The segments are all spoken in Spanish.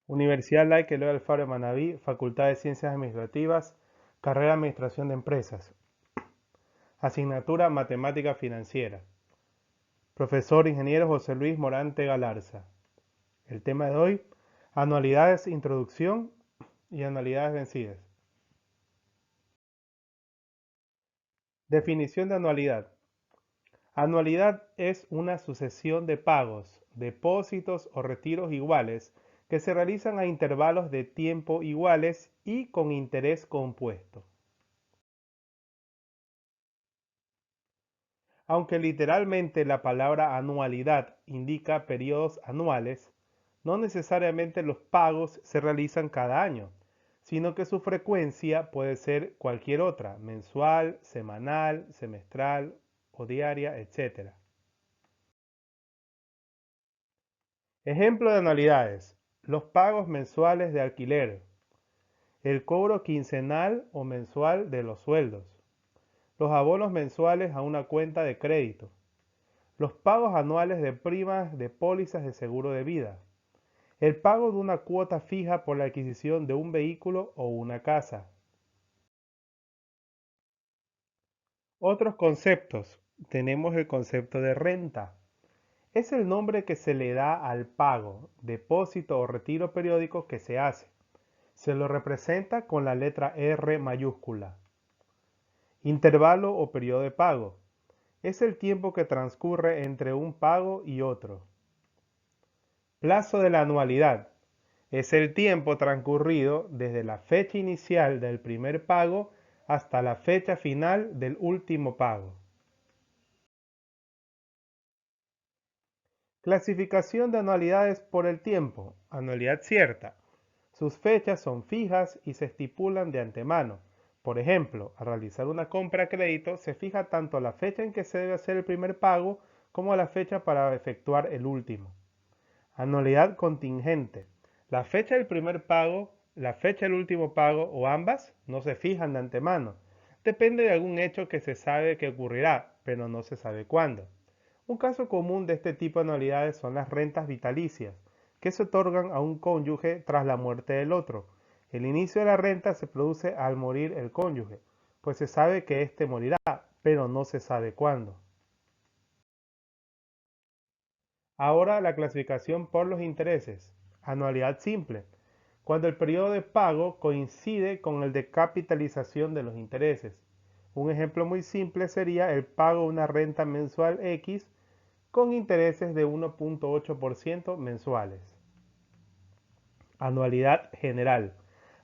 Universidad Laica Eloy Alfaro de Manabí, Facultad de Ciencias Administrativas, carrera Administración de Empresas, asignatura Matemática Financiera. Profesor Ingeniero José Luis Morante Galarza. El tema de hoy, anualidades, introducción y anualidades vencidas. Definición de anualidad. Anualidad es una sucesión de pagos, depósitos o retiros iguales que se realizan a intervalos de tiempo iguales y con interés compuesto. Aunque literalmente la palabra anualidad indica periodos anuales, no necesariamente los pagos se realizan cada año, sino que su frecuencia puede ser cualquier otra, mensual, semanal, semestral o diaria, etc. Ejemplo de anualidades: los pagos mensuales de alquiler, el cobro quincenal o mensual de los sueldos, los abonos mensuales a una cuenta de crédito, los pagos anuales de primas de pólizas de seguro de vida, el pago de una cuota fija por la adquisición de un vehículo o una casa. Otros conceptos. Tenemos el concepto de renta. Es el nombre que se le da al pago, depósito o retiro periódico que se hace. Se lo representa con la letra R mayúscula. Intervalo o periodo de pago. Es el tiempo que transcurre entre un pago y otro. Plazo de la anualidad. Es el tiempo transcurrido desde la fecha inicial del primer pago hasta la fecha final del último pago. Clasificación de anualidades por el tiempo. Anualidad cierta. Sus fechas son fijas y se estipulan de antemano. Por ejemplo, al realizar una compra a crédito se fija tanto la fecha en que se debe hacer el primer pago como la fecha para efectuar el último. Anualidad contingente. La fecha del primer pago, la fecha del último pago o ambas no se fijan de antemano. Depende de algún hecho que se sabe que ocurrirá, pero no se sabe cuándo. Un caso común de este tipo de anualidades son las rentas vitalicias, que se otorgan a un cónyuge tras la muerte del otro. El inicio de la renta se produce al morir el cónyuge, pues se sabe que éste morirá, pero no se sabe cuándo. Ahora la clasificación por los intereses. Anualidad simple. Cuando el periodo de pago coincide con el de capitalización de los intereses. Un ejemplo muy simple sería el pago de una renta mensual X con intereses de 1.8% mensuales. Anualidad general.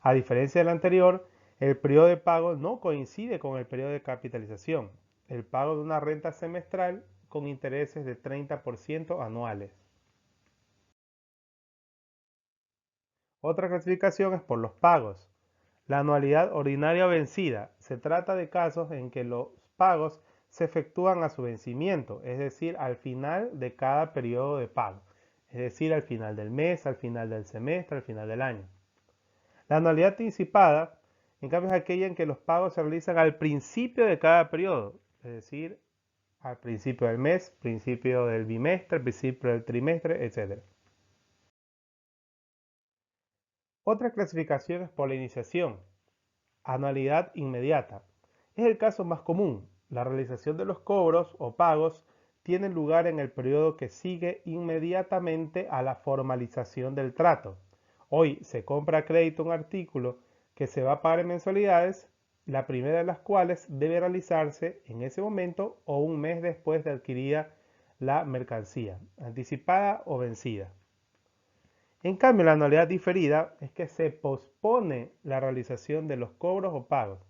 A diferencia del anterior, el periodo de pago no coincide con el periodo de capitalización. El pago de una renta semestral con intereses de 30% anuales. Otra clasificación es por los pagos. La anualidad ordinaria vencida. Se trata de casos en que los pagos se efectúan a su vencimiento, es decir, al final de cada periodo de pago, es decir, al final del mes, al final del semestre, al final del año. La anualidad anticipada, en cambio, es aquella en que los pagos se realizan al principio de cada periodo, es decir, al principio del mes, principio del bimestre, principio del trimestre, etc. Otra clasificación es por la iniciación. Anualidad inmediata. Es el caso más común. La realización de los cobros o pagos tiene lugar en el periodo que sigue inmediatamente a la formalización del trato. Hoy se compra a crédito un artículo que se va a pagar en mensualidades, la primera de las cuales debe realizarse en ese momento o un mes después de adquirida la mercancía, anticipada o vencida. En cambio, la anualidad diferida es que se pospone la realización de los cobros o pagos.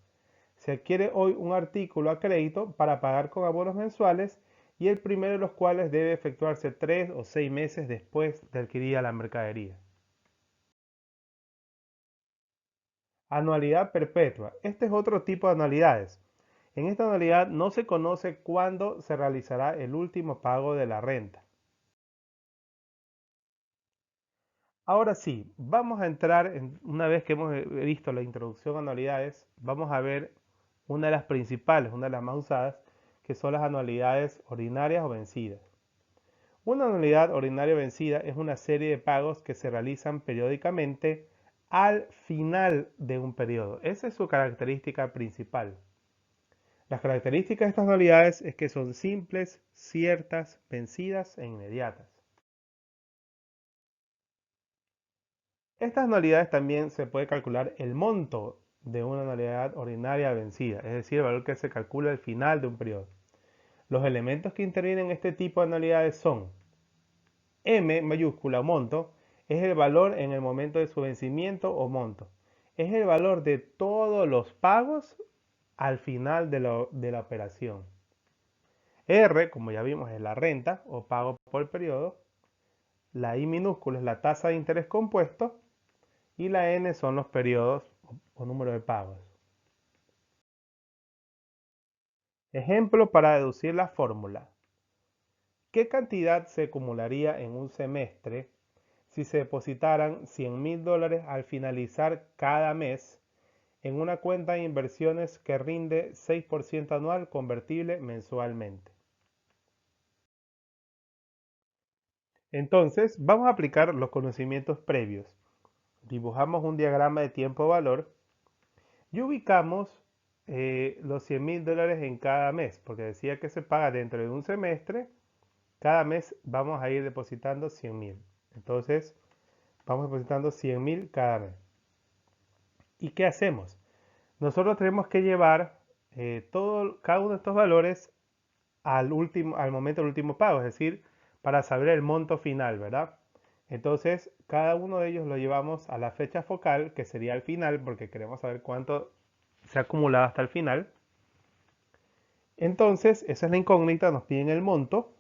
Se adquiere hoy un artículo a crédito para pagar con abonos mensuales y el primero de los cuales debe efectuarse 3 o 6 meses después de adquirida la mercadería. Anualidad perpetua. Este es otro tipo de anualidades. En esta anualidad no se conoce cuándo se realizará el último pago de la renta. Ahora sí, vamos a entrar, una vez que hemos visto la introducción a anualidades, vamos a ver una de las principales, una de las más usadas, que son las anualidades ordinarias o vencidas. Una anualidad ordinaria vencida es una serie de pagos que se realizan periódicamente al final de un periodo. Esa es su característica principal. Las características de estas anualidades es que son simples, ciertas, vencidas e inmediatas. Estas anualidades también se puede calcular el monto de una anualidad ordinaria vencida, es decir, el valor que se calcula al final de un periodo. Los elementos que intervienen en este tipo de anualidades son M mayúscula o monto, es el valor en el momento de su vencimiento o monto. Es el valor de todos los pagos al final de la operación. R, como ya vimos, es la renta o pago por periodo. La I minúscula es la tasa de interés compuesto. Y la N son los periodos o número de pagos. Ejemplo para deducir la fórmula. ¿Qué cantidad se acumularía en un semestre si se depositaran $100,000 al finalizar cada mes en una cuenta de inversiones que rinde 6% anual convertible mensualmente? Entonces, vamos a aplicar los conocimientos previos. Dibujamos un diagrama de tiempo-valor y ubicamos los $100,000 en cada mes, porque decía que se paga dentro de un semestre. Cada mes vamos a ir depositando 100,000. Entonces, vamos depositando 100,000 cada mes. ¿Y qué hacemos? Nosotros tenemos que llevar cada uno de estos valores al momento del último pago, es decir, para saber el monto final, ¿verdad? Entonces, cada uno de ellos lo llevamos a la fecha focal, que sería el final, porque queremos saber cuánto se ha acumulado hasta el final. Entonces, esa es la incógnita, nos piden el monto.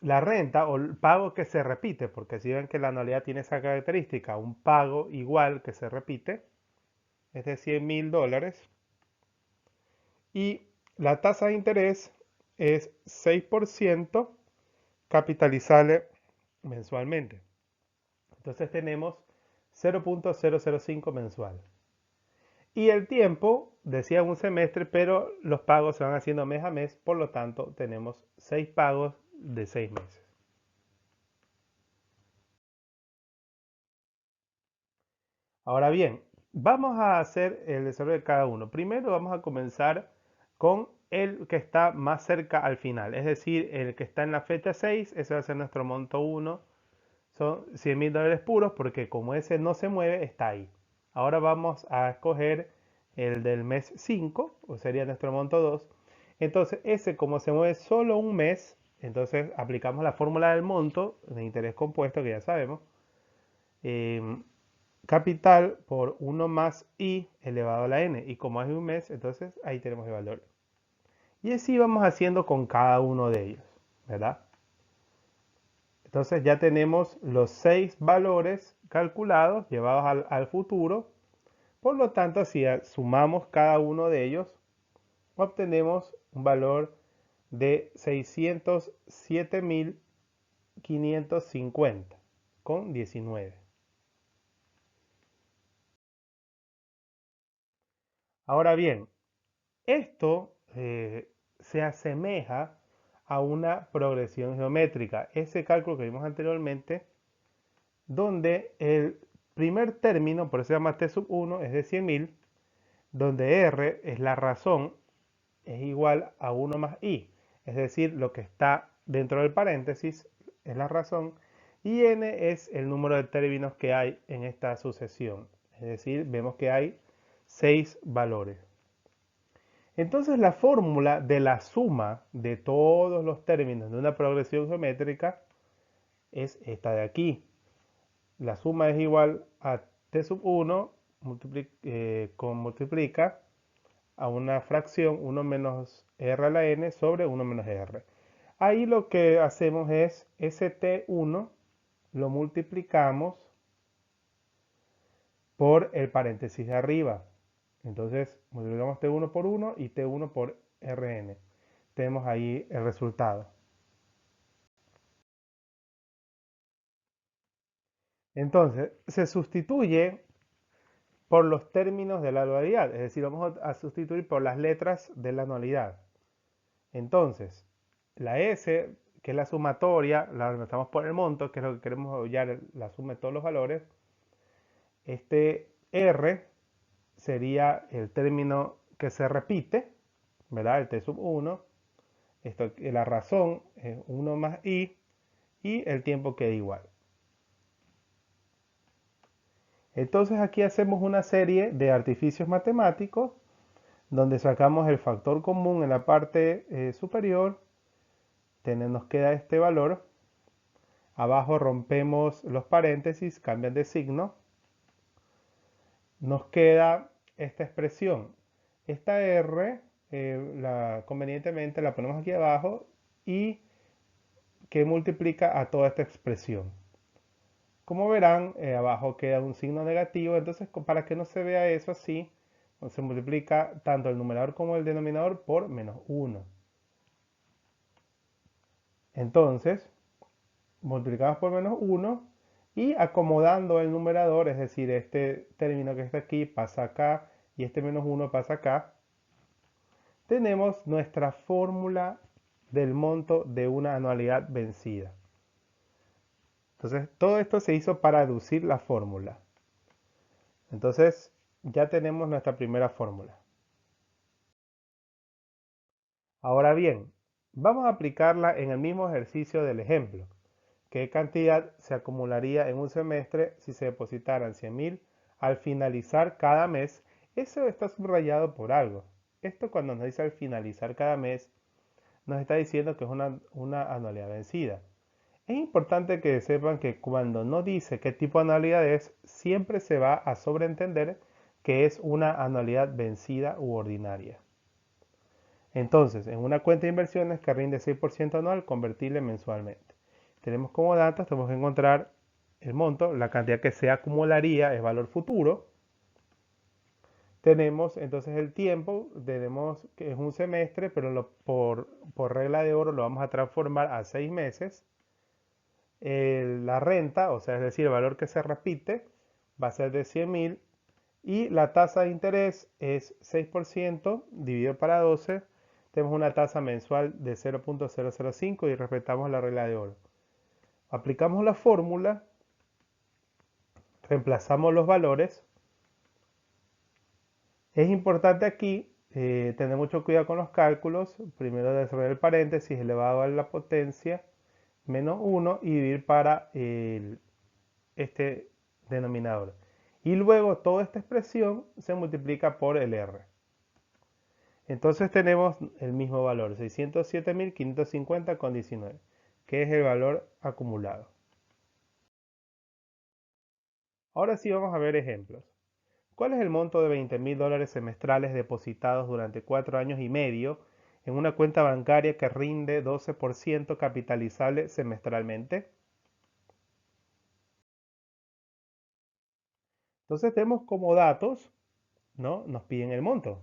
La renta o el pago que se repite, porque si ven que la anualidad tiene esa característica, un pago igual que se repite, es de $100,000. Y la tasa de interés es 6% capitalizable mensualmente. Entonces tenemos 0,005 mensual. Y el tiempo, decía un semestre, pero los pagos se van haciendo mes a mes, por lo tanto tenemos 6 pagos de 6 meses. Ahora bien, vamos a hacer el desarrollo de cada uno. Primero vamos a comenzar con el que está más cerca al final, es decir, el que está en la fecha 6, ese va a ser nuestro monto 1, son $100,000 puros porque como ese no se mueve, está ahí. Ahora vamos a escoger el del mes 5, o sería nuestro monto 2. Entonces, ese como se mueve solo un mes, entonces aplicamos la fórmula del monto de interés compuesto que ya sabemos. Eh, Capital por 1 más I elevado a la N. Y como es de un mes, entonces ahí tenemos el valor. Y así vamos haciendo con cada uno de ellos, ¿verdad? Entonces ya tenemos los 6 valores calculados, llevados al futuro. Por lo tanto, si sumamos cada uno de ellos, obtenemos un valor de 607,550 con 19. Ahora bien, esto se asemeja a una progresión geométrica. Ese cálculo que vimos anteriormente, donde el primer término, por eso se llama T sub 1, es de 100,000, donde R es la razón, es igual a 1 más I. Es decir, lo que está dentro del paréntesis es la razón y N es el número de términos que hay en esta sucesión. Es decir, vemos que hay 6 valores. Entonces la fórmula de la suma de todos los términos de una progresión geométrica es esta de aquí. La suma es igual a t sub 1 multiplica a una fracción 1 menos r a la n sobre 1 menos r. Ahí lo que hacemos es ese t1 lo multiplicamos por el paréntesis de arriba. Entonces multiplicamos T1 por 1 y T1 por Rn. Tenemos ahí el resultado. Entonces se sustituye por los términos de la anualidad, es decir, vamos a sustituir por las letras de la anualidad. Entonces, La S, que es la sumatoria, la reemplazamos por el monto, que es lo que queremos hallar, la suma de todos los valores. Este R sería el término que se repite, ¿verdad? El T sub 1. Esto, la razón es 1 más I y el tiempo queda igual. Entonces aquí hacemos una serie de artificios matemáticos donde sacamos el factor común en la parte superior, nos queda este valor, abajo rompemos los paréntesis, cambian de signo, nos queda esta expresión. Esta R, convenientemente la ponemos aquí abajo y que multiplica a toda esta expresión. Como verán, abajo queda un signo negativo, entonces para que no se vea eso así, se multiplica tanto el numerador como el denominador por menos 1. Entonces, multiplicamos por menos 1 y acomodando el numerador, es decir, este término que está aquí pasa acá y este menos 1 pasa acá, tenemos nuestra fórmula del monto de una anualidad vencida. Entonces, todo esto se hizo para deducir la fórmula. Entonces, ya tenemos nuestra primera fórmula. Ahora bien, vamos a aplicarla en el mismo ejercicio del ejemplo. ¿Qué cantidad se acumularía en un semestre si se depositaran 100.000 al finalizar cada mes? Eso está subrayado por algo. Esto cuando nos dice al finalizar cada mes, nos está diciendo que es una anualidad vencida. Es importante que sepan que cuando no dice qué tipo de anualidad es, siempre se va a sobreentender que es una anualidad vencida u ordinaria. Entonces, en una cuenta de inversiones que rinde 6% anual, convertible mensualmente. Tenemos como datos, tenemos que encontrar el monto, la cantidad que se acumularía es valor futuro. Tenemos entonces el tiempo, tenemos que es un semestre, pero por regla de oro lo vamos a transformar a 6 meses. La renta, o sea, es decir, el valor que se repite, va a ser de 100.000 y la tasa de interés es 6% dividido para 12. Tenemos una tasa mensual de 0.005 y respetamos la regla de oro. Aplicamos la fórmula, reemplazamos los valores. Es importante aquí tener mucho cuidado con los cálculos. Primero desarrollar el paréntesis elevado a la potencia menos 1 y dividir para este denominador. Y luego toda esta expresión se multiplica por el R. Entonces tenemos el mismo valor, 607.550,19, que es el valor acumulado. Ahora sí vamos a ver ejemplos. ¿Cuál es el monto de $20.000 semestrales depositados durante 4 años y medio en una cuenta bancaria que rinde 12% capitalizable semestralmente? Entonces tenemos como datos, ¿no? Nos piden el monto.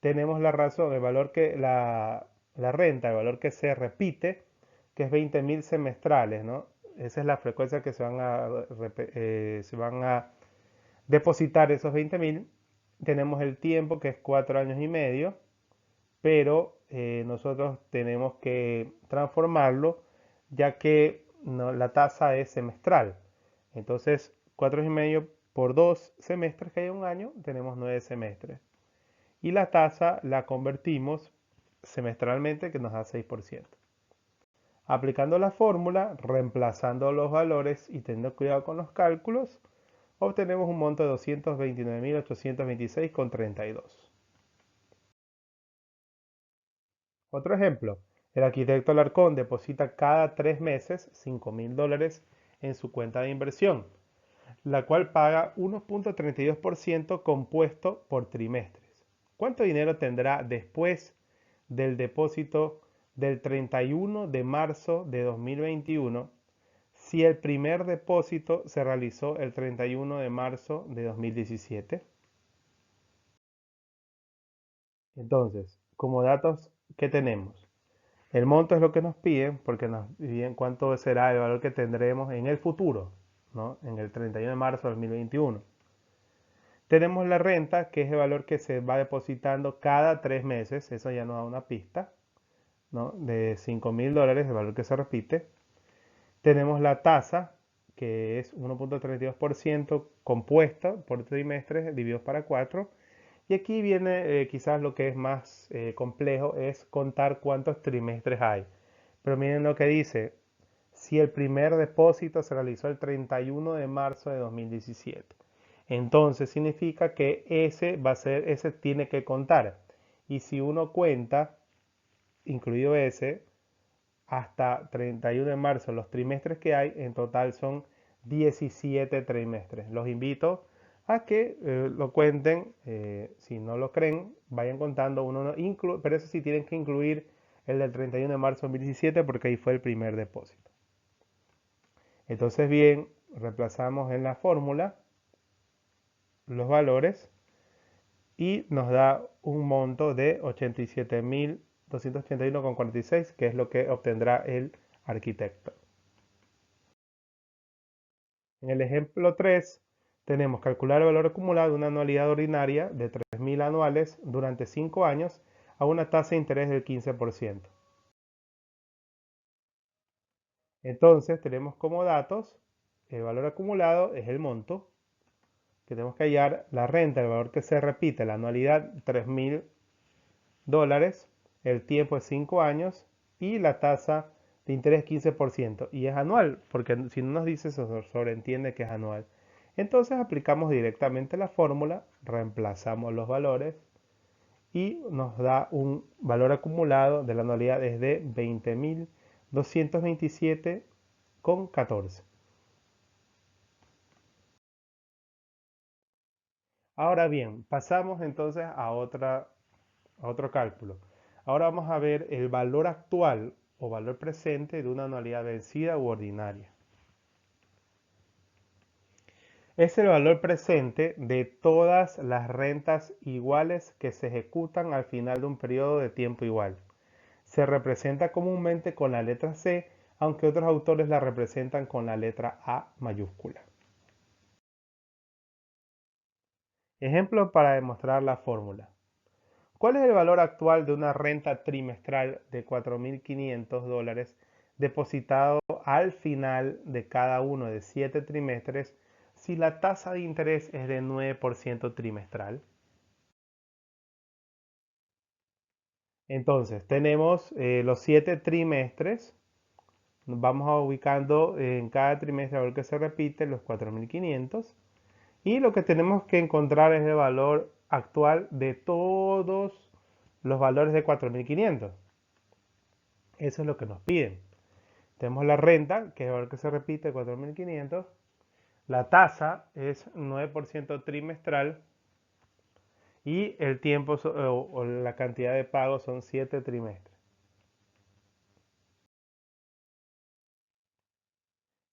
Tenemos la razón, el valor que la renta, el valor que se repite, que es 20.000 semestrales, ¿no? Esa es la frecuencia que se van a depositar esos 20.000. Tenemos el tiempo que es 4 años y medio, pero nosotros tenemos que transformarlo ya que la tasa es semestral. Entonces, 4 años y medio por 2 semestres que hay un año, tenemos 9 semestres. Y la tasa la convertimos semestralmente que nos da 6%. Aplicando la fórmula, reemplazando los valores y teniendo cuidado con los cálculos, obtenemos un monto de 229.826,32. Otro ejemplo, el arquitecto Alarcón deposita cada 3 meses $5.000 en su cuenta de inversión, la cual paga 1.32% compuesto por trimestres. ¿Cuánto dinero tendrá después del depósito del 31 de marzo de 2021 si el primer depósito se realizó el 31 de marzo de 2017? Entonces, como datos, ¿qué tenemos? El monto es lo que nos piden porque nos piden cuánto será el valor que tendremos en el futuro, ¿no? En el 31 de marzo de 2021. Tenemos la renta, que es el valor que se va depositando cada 3 meses, eso ya nos da una pista. ¿no? De $5.000, el valor que se repite. Tenemos la tasa, que es 1.32% compuesta por trimestres divididos para 4. Y aquí viene quizás lo que es más complejo, es contar cuántos trimestres hay. Pero miren lo que dice, si el primer depósito se realizó el 31 de marzo de 2017. Entonces significa que ese tiene que contar. Y si uno cuenta, incluido ese, hasta 31 de marzo, los trimestres que hay, en total son 17 trimestres. Los invito a que lo cuenten, si no lo creen, vayan contando uno, pero eso sí tienen que incluir el del 31 de marzo de 2017 porque ahí fue el primer depósito. Entonces bien, reemplazamos en la fórmula los valores y nos da un monto de 87.281,46, que es lo que obtendrá el arquitecto. En el ejemplo 3 tenemos calcular el valor acumulado de una anualidad ordinaria de 3.000 anuales durante 5 años a una tasa de interés del 15%. Entonces tenemos como datos el valor acumulado es el monto que tenemos que hallar, la renta, el valor que se repite, la anualidad $3.000, el tiempo es 5 años y la tasa de interés 15%. Y es anual, porque si no nos dice eso, sobreentiende que es anual. Entonces aplicamos directamente la fórmula, reemplazamos los valores y nos da un valor acumulado de la anualidad es de 20.227,14. Ahora bien, pasamos entonces a otro cálculo. Ahora vamos a ver el valor actual o valor presente de una anualidad vencida u ordinaria. Es el valor presente de todas las rentas iguales que se ejecutan al final de un periodo de tiempo igual. Se representa comúnmente con la letra C, aunque otros autores la representan con la letra A mayúscula. Ejemplo para demostrar la fórmula. ¿Cuál es el valor actual de una renta trimestral de $4.500 depositado al final de cada uno de 7 trimestres si la tasa de interés es de 9% trimestral? Entonces, tenemos los 7 trimestres. Vamos a ubicando en cada trimestre a ver que se repite los 4.500. Y lo que tenemos que encontrar es el valor actual de todos los valores de 4.500. Eso es lo que nos piden. Tenemos la renta, que es el valor que se repite, 4.500. La tasa es 9% trimestral. Y el tiempo o la cantidad de pagos son 7 trimestres.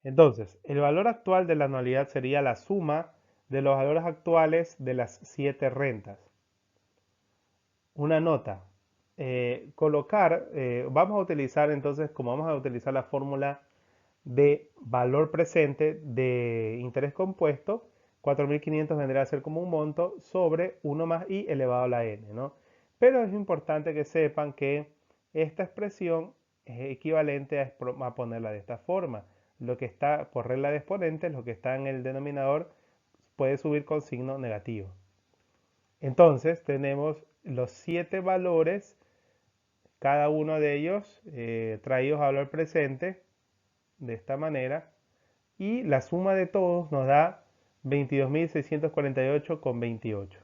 Entonces, el valor actual de la anualidad sería la suma de los valores actuales de las 7 rentas. Una nota. Vamos a utilizar entonces, como vamos a utilizar la fórmula de valor presente de interés compuesto, 4.500 vendría a ser como un monto sobre 1 más i elevado a la n, ¿no? Pero es importante que sepan que esta expresión es equivalente a ponerla de esta forma. Lo que está por regla de exponentes, lo que está en el denominador, puede subir con signo negativo. Entonces tenemos los 7 valores, cada uno de ellos traídos a valor presente de esta manera, y la suma de todos nos da 22.648,28.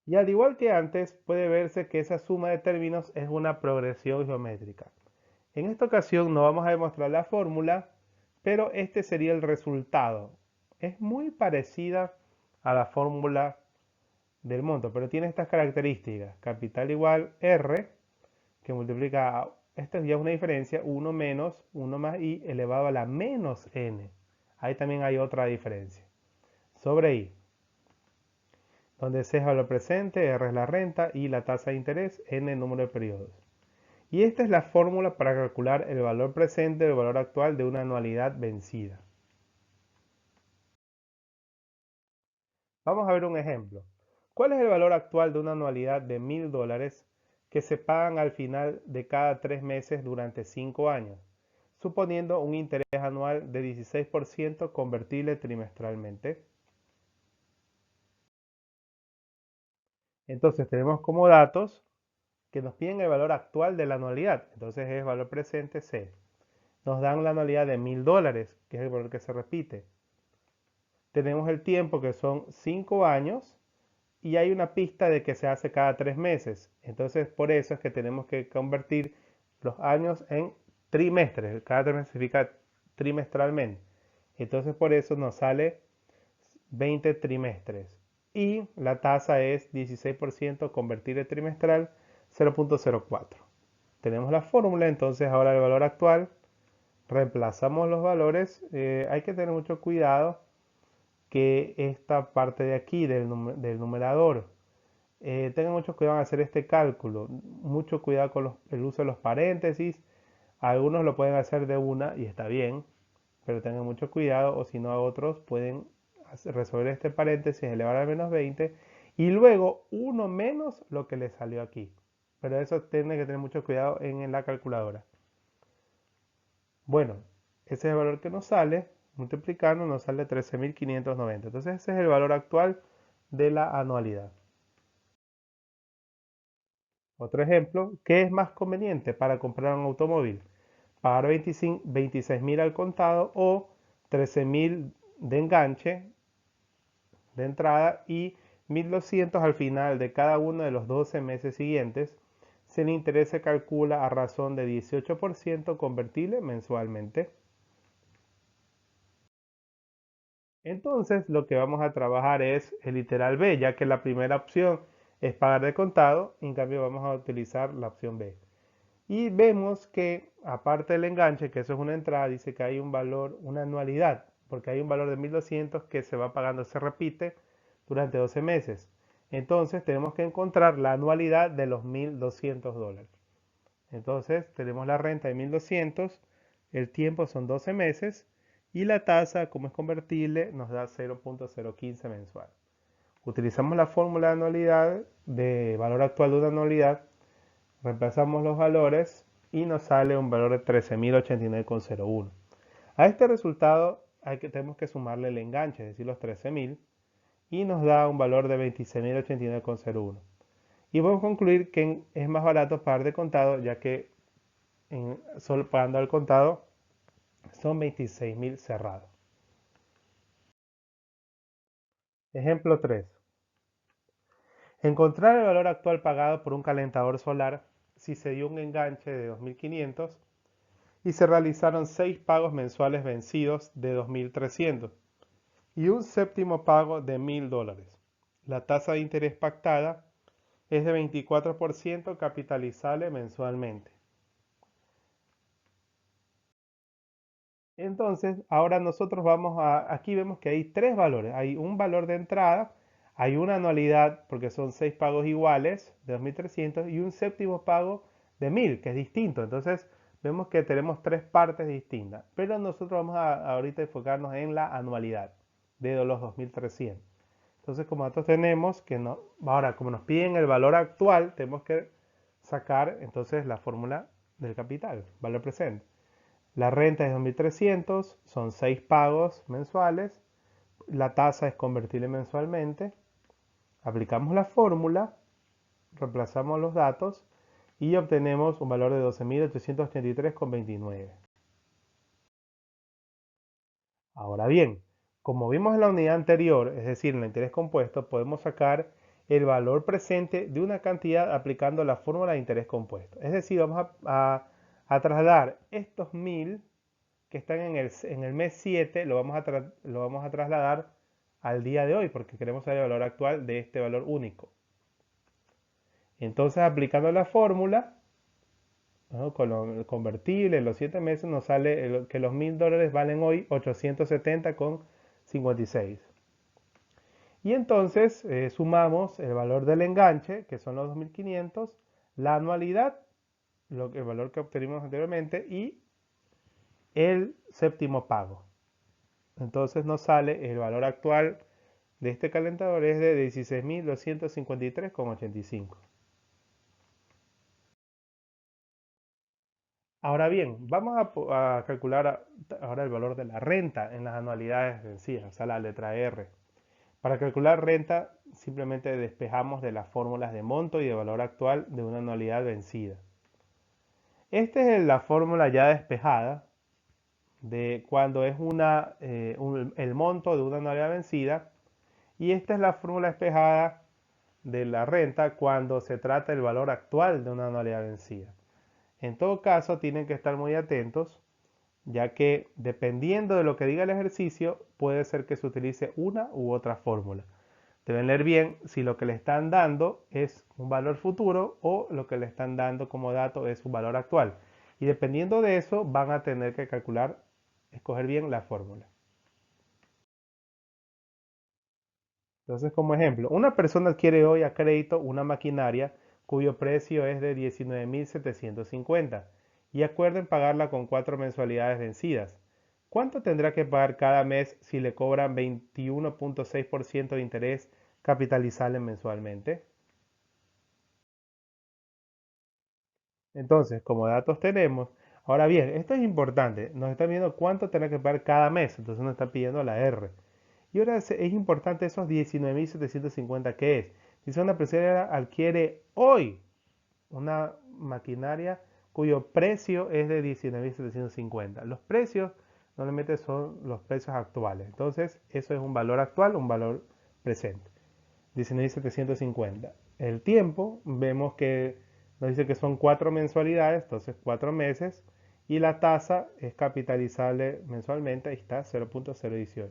Y al igual que antes, puede verse que esa suma de términos es una progresión geométrica. En esta ocasión no vamos a demostrar la fórmula, pero este sería el resultado. Es muy parecida a la fórmula del monto, pero tiene estas características. Capital igual R, que multiplica, esta ya es una diferencia, 1 menos 1 más i elevado a la menos n. Ahí también hay otra diferencia. Sobre i, donde C es valor presente, R es la renta y la tasa de interés, n el número de periodos. Y esta es la fórmula para calcular el valor presente o el valor actual de una anualidad vencida. Vamos a ver un ejemplo. ¿Cuál es el valor actual de una anualidad de $1000 que se pagan al final de cada 3 meses durante 5 años, suponiendo un interés anual de 16% convertible trimestralmente? Entonces tenemos como datos que nos piden el valor actual de la anualidad. Entonces es valor presente C. Nos dan la anualidad de $1000, que es el valor que se repite. Tenemos el tiempo, que son 5 años, y hay una pista de que se hace cada 3 meses. Entonces por eso es que tenemos que convertir los años en trimestres. Cada trimestre significa trimestralmente. Entonces por eso nos sale 20 trimestres. Y la tasa es 16% convertible trimestral, 0.04. Tenemos la fórmula, entonces ahora el valor actual, reemplazamos los valores. Hay que tener mucho cuidado que esta parte de aquí del numerador, tengan mucho cuidado en hacer este cálculo, mucho cuidado con el uso de los paréntesis. Algunos lo pueden hacer de una y está bien, pero tengan mucho cuidado, o si no, a otros pueden resolver este paréntesis, elevar al menos 20 y luego uno menos lo que le salió aquí. Pero eso tiene que tener mucho cuidado en la calculadora. Bueno, ese es el valor que nos sale, multiplicando nos sale 13.590. Entonces ese es el valor actual de la anualidad. Otro ejemplo, ¿qué es más conveniente para comprar un automóvil? ¿Pagar 26.000 al contado o 13.000 de enganche de entrada y 1.200 al final de cada uno de los 12 meses siguientes? Si el interés se calcula a razón de 18% convertible mensualmente. Entonces lo que vamos a trabajar es el literal B, ya que la primera opción es pagar de contado, en cambio vamos a utilizar la opción B. Y vemos que aparte del enganche, que eso es una entrada, dice que hay un valor, una anualidad, porque hay un valor de 1.200 que se va pagando, se repite durante 12 meses. Entonces tenemos que encontrar la anualidad de los $1.200. Entonces tenemos la renta de 1.200, el tiempo son 12 meses y la tasa, como es convertible, nos da 0.015 mensual. Utilizamos la fórmula de anualidad, de valor actual de una anualidad, reemplazamos los valores y nos sale un valor de 13.089,01. A este resultado tenemos que sumarle el enganche, es decir, los 13.000, y nos da un valor de 26.089,01. Y podemos concluir que es más barato pagar de contado, ya que solo pagando al contado son 26.000 cerrados. Ejemplo 3. Encontrar el valor actual pagado por un calentador solar si se dio un enganche de 2.500 y se realizaron 6 pagos mensuales vencidos de 2.300 y un séptimo pago de $1.000. La tasa de interés pactada es de 24% capitalizable mensualmente. Entonces, ahora nosotros aquí vemos que hay tres valores. Hay un valor de entrada, hay una anualidad, porque son 6 pagos iguales de 2.300 y un séptimo pago de 1.000, que es distinto. Entonces, vemos que tenemos tres partes distintas. Pero nosotros vamos a ahorita enfocarnos en la anualidad de los 2.300. Entonces, como nosotros tenemos que no, ahora como nos piden el valor actual, tenemos que sacar entonces la fórmula del capital, valor presente. La renta es 2.300, son 6 pagos mensuales, la tasa es convertible mensualmente, aplicamos la fórmula, reemplazamos los datos y obtenemos un valor de 12.883,29. Ahora bien, como vimos en la unidad anterior, es decir, en el interés compuesto, podemos sacar el valor presente de una cantidad aplicando la fórmula de interés compuesto. Es decir, vamos a trasladar estos 1.000 que están en el mes 7, lo vamos a trasladar al día de hoy porque queremos saber el valor actual de este valor único. Entonces, aplicando la fórmula, ¿no?, con lo convertible, en los 7 meses nos sale que los $1.000 valen hoy 870,56. Y entonces sumamos el valor del enganche, que son los 2.500, la anualidad, el valor que obtuvimos anteriormente, y el séptimo pago. Entonces nos sale el valor actual de este calentador es de 16.253,85. Ahora bien, vamos a calcular ahora el valor de la renta en las anualidades vencidas, o sea, la letra R. Para calcular renta, simplemente despejamos de las fórmulas de monto y de valor actual de una anualidad vencida. Esta es la fórmula ya despejada de cuando es el monto de una anualidad vencida, y esta es la fórmula despejada de la renta cuando se trata del valor actual de una anualidad vencida. En todo caso, tienen que estar muy atentos, ya que dependiendo de lo que diga el ejercicio, puede ser que se utilice una u otra fórmula. Deben leer bien si lo que le están dando es un valor futuro o lo que le están dando como dato es un valor actual. Y dependiendo de eso, van a tener que calcular, escoger bien la fórmula. Entonces, como ejemplo, una persona adquiere hoy a crédito una maquinaria cuyo precio es de 19.750 y acuerden pagarla con 4 mensualidades vencidas. ¿Cuánto tendrá que pagar cada mes si le cobran 21.6% de interés capitalizable mensualmente? Entonces, como datos tenemos, ahora bien, esto es importante, nos está viendo cuánto tendrá que pagar cada mes, entonces nos está pidiendo la R. Y ahora es importante esos 19.750 que es. Dice una persona adquiere hoy una maquinaria cuyo precio es de 19.750. Los precios normalmente son los precios actuales. Entonces, eso es un valor actual, un valor presente. 19.750. El tiempo, vemos que nos dice que son 4 mensualidades, entonces 4 meses. Y la tasa es capitalizable mensualmente, ahí está, 0.018.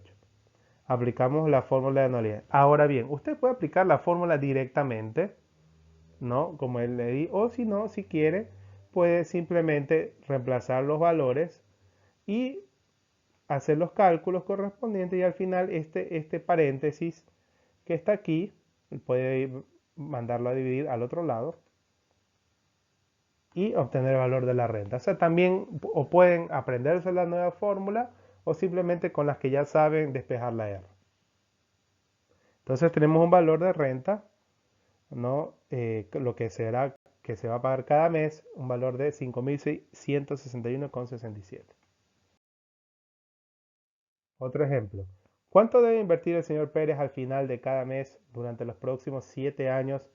Aplicamos la fórmula de anualidad. Ahora bien, usted puede aplicar la fórmula directamente, ¿no? Como él le di, o si no, si quiere, puede simplemente reemplazar los valores y hacer los cálculos correspondientes y al final este paréntesis que está aquí, puede mandarlo a dividir al otro lado y obtener el valor de la renta. O sea, también o pueden aprenderse la nueva fórmula o simplemente con las que ya saben despejar la R. Entonces tenemos un valor de renta, ¿no? Lo que será que se va a pagar cada mes, un valor de 5.161,67. Otro ejemplo. ¿Cuánto debe invertir el señor Pérez al final de cada mes durante los próximos 7 años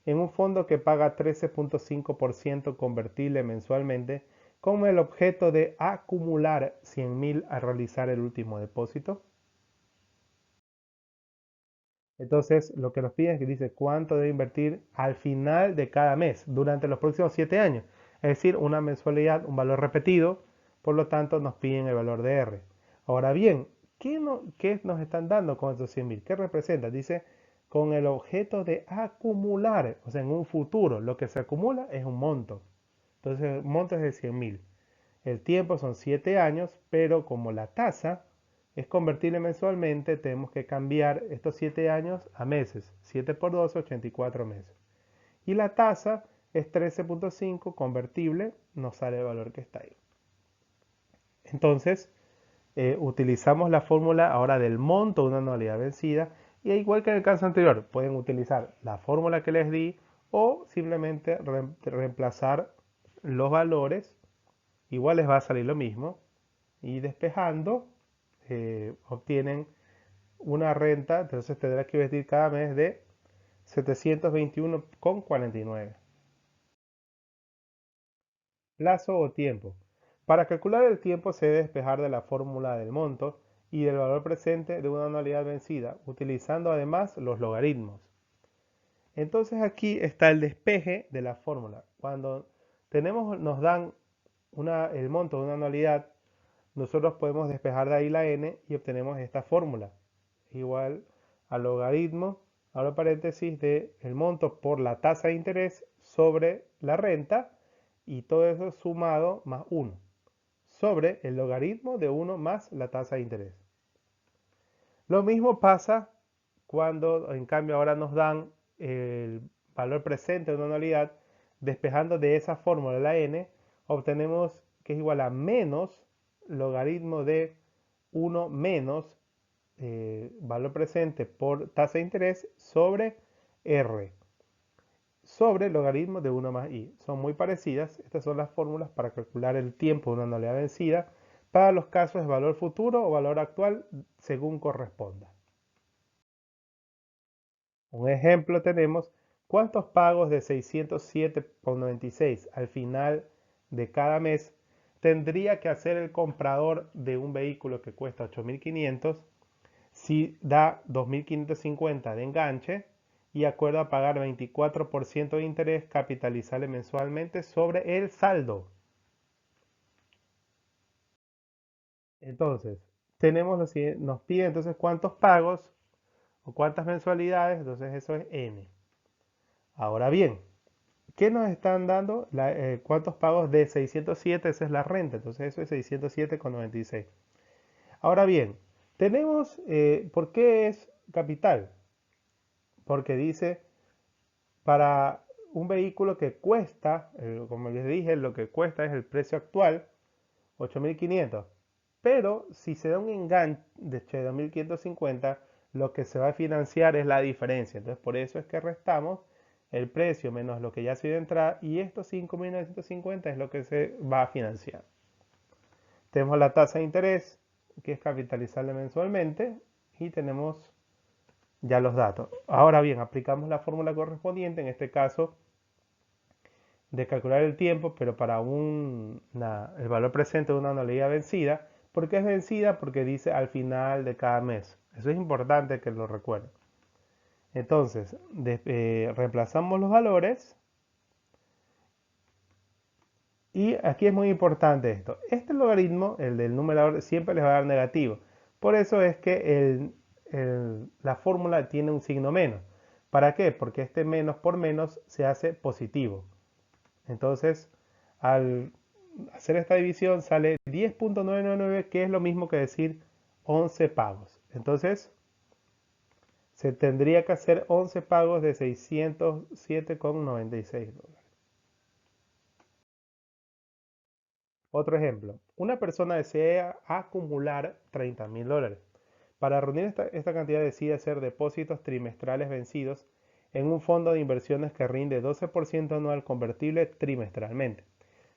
en un fondo que paga 13.5% convertible mensualmente con el objeto de acumular 100.000 al realizar el último depósito? Entonces, lo que nos piden es que dice cuánto debe invertir al final de cada mes durante los próximos 7 años. Es decir, una mensualidad, un valor repetido, por lo tanto nos piden el valor de R. Ahora bien, ¿qué nos están dando con estos 100.000? ¿Qué representa? Dice, con el objeto de acumular, o sea, en un futuro, lo que se acumula es un monto. Entonces, el monto es de 100.000. El tiempo son 7 años, pero como la tasa es convertible mensualmente, tenemos que cambiar estos 7 años a meses. 7 por 12, 84 meses. Y la tasa es 13.5 convertible, nos sale el valor que está ahí. Entonces, utilizamos la fórmula ahora del monto de una anualidad vencida. Y igual que en el caso anterior, pueden utilizar la fórmula que les di o simplemente reemplazar los valores. Igual les va a salir lo mismo. Y despejando, obtienen una renta, entonces tendrás que invertir cada mes de 721,49. Plazo o tiempo. Para calcular el tiempo se debe despejar de la fórmula del monto y del valor presente de una anualidad vencida, utilizando además los logaritmos. Entonces aquí está el despeje de la fórmula. Cuando nos dan el monto de una anualidad, nosotros podemos despejar de ahí la n y obtenemos esta fórmula. Igual al logaritmo, abro paréntesis, de el monto por la tasa de interés sobre la renta y todo eso sumado más 1 sobre el logaritmo de 1 más la tasa de interés. Lo mismo pasa cuando en cambio ahora nos dan el valor presente de una anualidad, despejando de esa fórmula la n, obtenemos que es igual a menos logaritmo de 1 menos valor presente por tasa de interés sobre R, sobre logaritmo de 1 más I. Son muy parecidas. Estas son las fórmulas para calcular el tiempo de una anualidad vencida para los casos de valor futuro o valor actual según corresponda. Un ejemplo tenemos cuántos pagos de 607,96 al final de cada mes tendría que hacer el comprador de un vehículo que cuesta 8.500 si da 2.550 de enganche y acuerda pagar 24% de interés capitalizable mensualmente sobre el saldo. Entonces, tenemos lo siguiente, nos pide entonces cuántos pagos o cuántas mensualidades, entonces eso es N. Ahora bien, ¿qué nos están dando? ¿Cuántos pagos de 607? Esa es la renta, entonces eso es 607,96. Ahora bien, tenemos, ¿por qué es capital? Porque dice, para un vehículo que cuesta, como les dije, lo que cuesta es el precio actual, 8.500. Pero si se da un enganche de 2.550, lo que se va a financiar es la diferencia. Entonces, por eso es que restamos el precio menos lo que ya se dio de entrada y estos 5.950 es lo que se va a financiar. Tenemos la tasa de interés, que es capitalizable mensualmente, y tenemos ya los datos. Ahora bien, aplicamos la fórmula correspondiente, en este caso, de calcular el tiempo, pero para el valor presente de una anualidad vencida. ¿Por qué es vencida? Porque dice al final de cada mes. Eso es importante que lo recuerden. Entonces, reemplazamos los valores. Y aquí es muy importante esto. Este logaritmo, el del numerador, siempre les va a dar negativo. Por eso es que la fórmula tiene un signo menos. ¿Para qué? Porque este menos por menos se hace positivo. Entonces, al hacer esta división sale 10.999, que es lo mismo que decir 11 pagos. Entonces, se tendría que hacer 11 pagos de 607,96 dólares. Otro ejemplo, una persona desea acumular 30.000 dólares. Para reunir esta cantidad decide hacer depósitos trimestrales vencidos en un fondo de inversiones que rinde 12% anual convertible trimestralmente.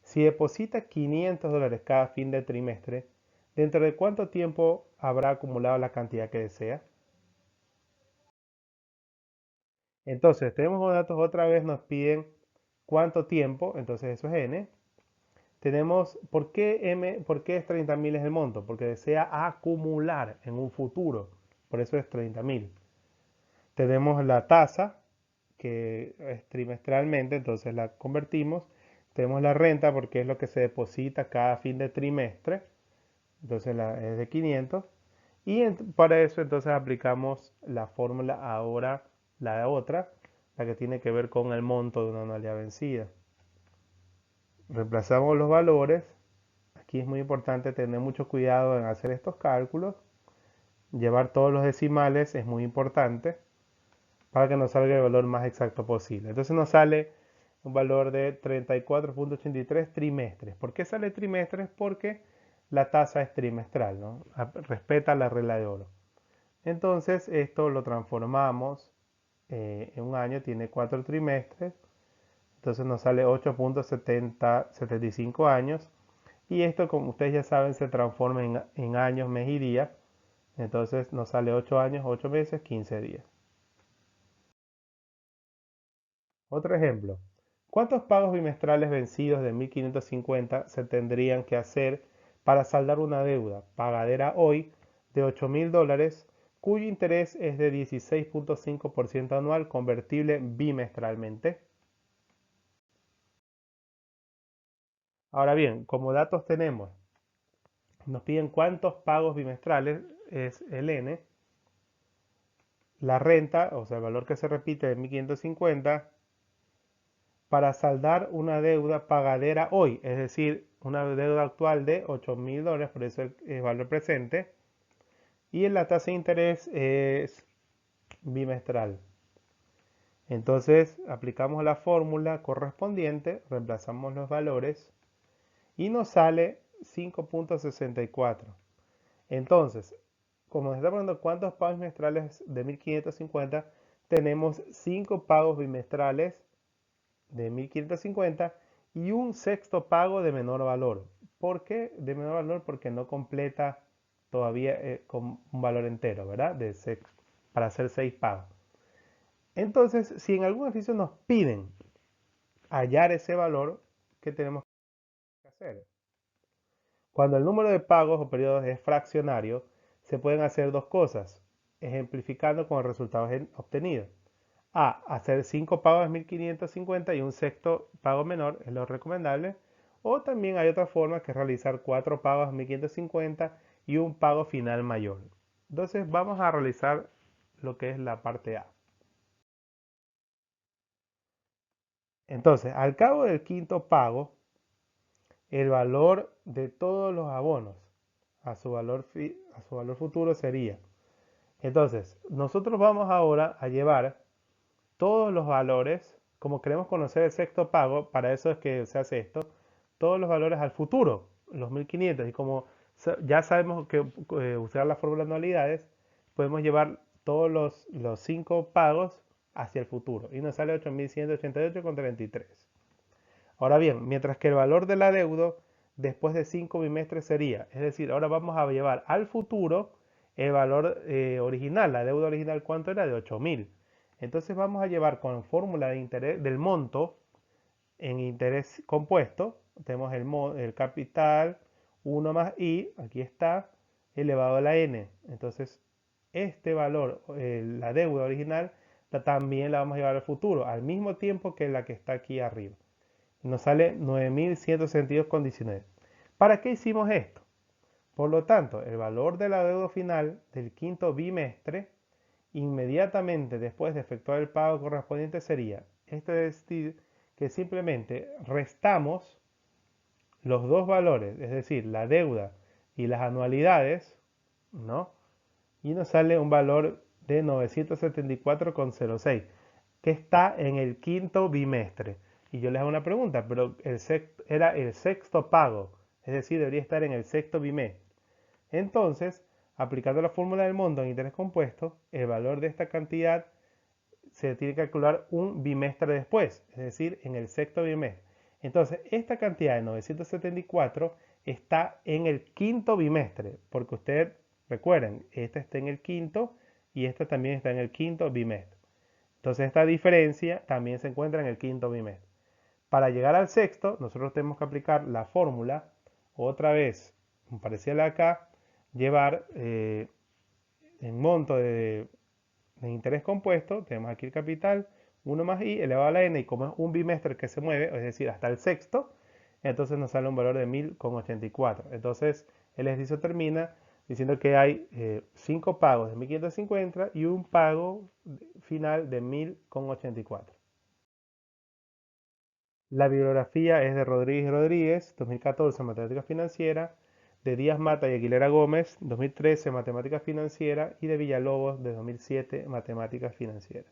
Si deposita 500 dólares cada fin de trimestre, ¿dentro de cuánto tiempo habrá acumulado la cantidad que desea? Entonces, tenemos los datos, otra vez nos piden cuánto tiempo, entonces eso es N. Tenemos, ¿por qué es 30.000 es el monto? Porque desea acumular en un futuro, por eso es 30.000. Tenemos la tasa, que es trimestralmente, entonces la convertimos. Tenemos la renta, porque es lo que se deposita cada fin de trimestre, entonces es de 500. Y para eso entonces aplicamos la fórmula ahora, la otra, la que tiene que ver con el monto de una anualidad vencida. Reemplazamos los valores. Aquí es muy importante tener mucho cuidado en hacer estos cálculos. Llevar todos los decimales es muy importante para que nos salga el valor más exacto posible. Entonces nos sale un valor de 34.83 trimestres. ¿Por qué sale trimestres? Porque la tasa es trimestral, ¿no? Respeta la regla de oro. Entonces esto lo transformamos en un año, tiene 4 trimestres, entonces nos sale 8.75 años. Y esto, como ustedes ya saben, se transforma en años, mes y día. Entonces nos sale 8 años, 8 meses, 15 días. Otro ejemplo. ¿Cuántos pagos bimestrales vencidos de 1.550 se tendrían que hacer para saldar una deuda pagadera hoy de 8.000 dólares, cuyo interés es de 16.5% anual convertible bimestralmente? Ahora bien, como datos tenemos, nos piden cuántos pagos bimestrales, es el N, la renta, o sea, el valor que se repite de 1.550, para saldar una deuda pagadera hoy, es decir, una deuda actual de 8.000 dólares, por eso es valor presente, y la tasa de interés es bimestral. Entonces aplicamos la fórmula correspondiente, reemplazamos los valores y nos sale 5.64. Entonces, como nos está preguntando cuántos pagos bimestrales de 1550, tenemos 5 pagos bimestrales de 1550 y un sexto pago de menor valor. ¿Por qué de menor valor? Porque no completa todavía con un valor entero, ¿verdad? Para hacer 6 pagos. Entonces, si en algún ejercicio nos piden hallar ese valor, ¿qué tenemos que hacer? Cuando el número de pagos o periodos es fraccionario, se pueden hacer dos cosas, ejemplificando con el resultado obtenido. A. Hacer 5 pagos de 1550 y un sexto pago menor es lo recomendable. O también hay otra forma que es realizar 4 pagos de 1550 y un pago final mayor. Entonces vamos a realizar lo que es la parte A. Entonces, al cabo del quinto pago, el valor de todos los abonos a su valor futuro sería. Entonces, nosotros vamos ahora a llevar todos los valores, como queremos conocer el sexto pago, para eso es que se hace esto, todos los valores al futuro, los 1500, y como ya sabemos que usar la fórmula de anualidades, podemos llevar todos los 5 pagos hacia el futuro, y nos sale 8188,33. Ahora bien, mientras que el valor del adeudo después de 5 bimestres sería, es decir, ahora vamos a llevar al futuro el valor original, la deuda original, ¿cuánto era? De 8000. Entonces vamos a llevar con fórmula de interés del monto en interés compuesto, tenemos el capital 1 más i, aquí está, elevado a la n. Entonces este valor, la deuda original, también la vamos a llevar al futuro, al mismo tiempo que la que está aquí arriba. Nos sale 9162,19. ¿Para qué hicimos esto? Por lo tanto, el valor de la deuda final del quinto bimestre inmediatamente después de efectuar el pago correspondiente sería, esto es decir, que simplemente restamos los dos valores, es decir, la deuda y las anualidades, ¿no? Y nos sale un valor de 974,06, que está en el quinto bimestre. Y yo les hago una pregunta, pero era el sexto pago, es decir, debería estar en el sexto bimestre. Entonces, aplicando la fórmula del monto en interés compuesto, el valor de esta cantidad se tiene que calcular un bimestre después, es decir, en el sexto bimestre. Entonces, esta cantidad de 974 está en el quinto bimestre, porque ustedes recuerden, esta está en el quinto y esta también está en el quinto bimestre. Entonces, esta diferencia también se encuentra en el quinto bimestre. Para llegar al sexto, nosotros tenemos que aplicar la fórmula, otra vez, parecida a la acá, llevar el monto de interés compuesto, tenemos aquí el capital, 1 más i elevado a la n, y como es un bimestre que se mueve, es decir, hasta el sexto, entonces nos sale un valor de 1000,84. Entonces el ejercicio termina diciendo que hay 5 pagos de 1550 y un pago final de 1000,84. La bibliografía es de Rodríguez Rodríguez, 2014, Matemática Financiera, de Díaz Mata y Aguilera Gómez, 2013, Matemática Financiera, y de Villalobos, de 2007, Matemática Financiera.